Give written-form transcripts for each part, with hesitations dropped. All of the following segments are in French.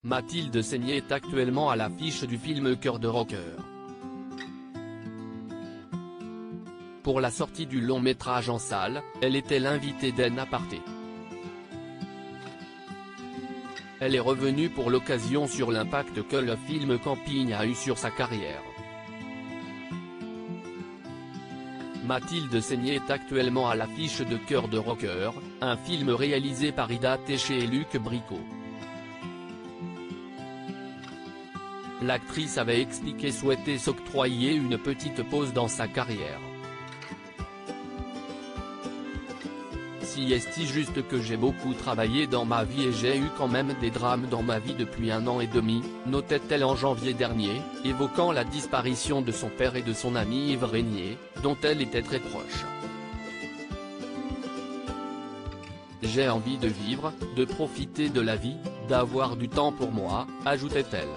Mathilde Seigné est actuellement à l'affiche du film Cœur de rocker. Pour la sortie du long métrage en salle, elle était l'invitée d'En Aparté. Elle est revenue pour l'occasion sur l'impact que le film Camping a eu sur sa carrière. Mathilde Seigné est actuellement à l'affiche de Cœur de rocker, un film réalisé par Ida Téché et Luc Bricot. L'actrice avait expliqué souhaiter s'octroyer une petite pause dans sa carrière. Si est juste que j'ai beaucoup travaillé dans ma vie et j'ai eu quand même des drames dans ma vie depuis 1 an et demi, notait-elle en janvier dernier, évoquant la disparition de son père et de son ami Yves Régnier, dont elle était très proche. J'ai envie de vivre, de profiter de la vie, d'avoir du temps pour moi, ajoutait-elle.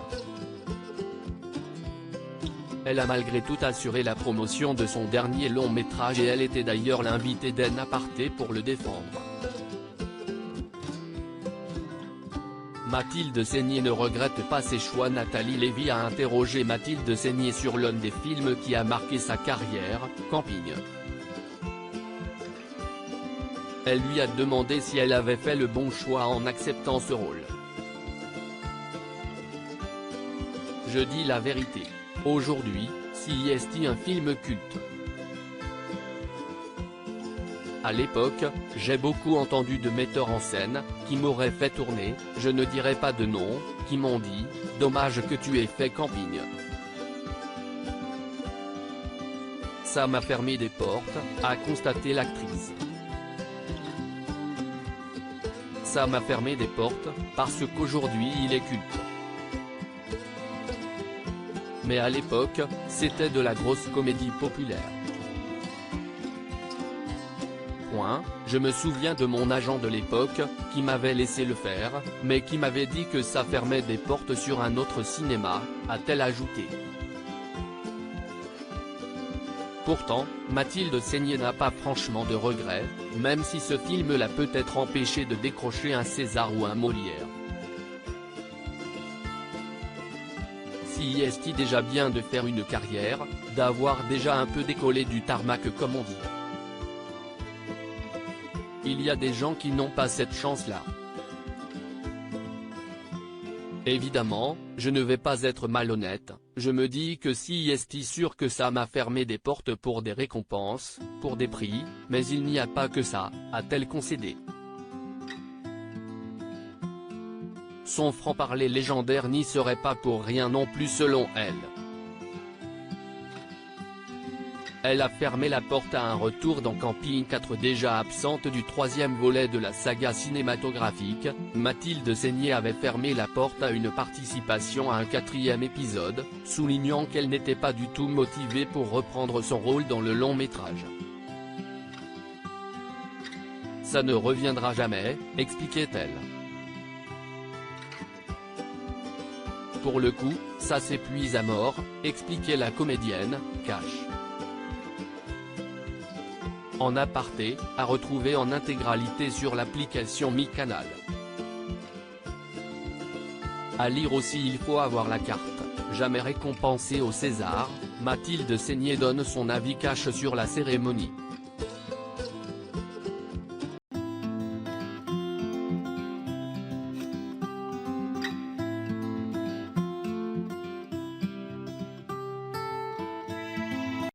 Elle a malgré tout assuré la promotion de son dernier long métrage et elle était d'ailleurs l'invitée d'En Aparté pour le défendre. Mathilde Seigné ne regrette pas ses choix. Nathalie Lévy a interrogé Mathilde Seigné sur l'un des films qui a marqué sa carrière, Camping. Elle lui a demandé si elle avait fait le bon choix en acceptant ce rôle. Je dis la vérité. Aujourd'hui, si est un film culte. À l'époque, j'ai beaucoup entendu de metteurs en scène, qui m'auraient fait tourner, je ne dirai pas de nom, qui m'ont dit, dommage que tu aies fait Camping. Ça m'a fermé des portes, a constaté l'actrice. Ça m'a fermé des portes, parce qu'aujourd'hui il est culte. Mais à l'époque, c'était de la grosse comédie populaire. Je me souviens de mon agent de l'époque, qui m'avait laissé le faire, mais qui m'avait dit que ça fermait des portes sur un autre cinéma, a-t-elle ajouté. Pourtant, Mathilde Seigné n'a pas franchement de regrets, même si ce film l'a peut-être empêché de décrocher un César ou un Molière. Si est déjà bien de faire une carrière, d'avoir déjà un peu décollé du tarmac comme on dit. Il y a des gens qui n'ont pas cette chance-là. Évidemment, je ne vais pas être malhonnête, je me dis que si est sûr que ça m'a fermé des portes pour des récompenses, pour des prix, mais il n'y a pas que ça, a-t-elle concédé. Son franc-parler légendaire n'y serait pas pour rien non plus selon elle. Elle a fermé la porte à un retour dans Camping 4 déjà absente du 3e volet de la saga cinématographique. Mathilde Seigné avait fermé la porte à une participation à un 4e épisode, soulignant qu'elle n'était pas du tout motivée pour reprendre son rôle dans le long métrage. Ça ne reviendra jamais, expliquait-elle. Pour le coup, ça s'épuise à mort, expliquait la comédienne, Cash. En aparté, à retrouver en intégralité sur l'application MyCanal. À lire aussi Il faut avoir la carte, jamais récompensée au César, Mathilde Seigné donne son avis cash sur la cérémonie.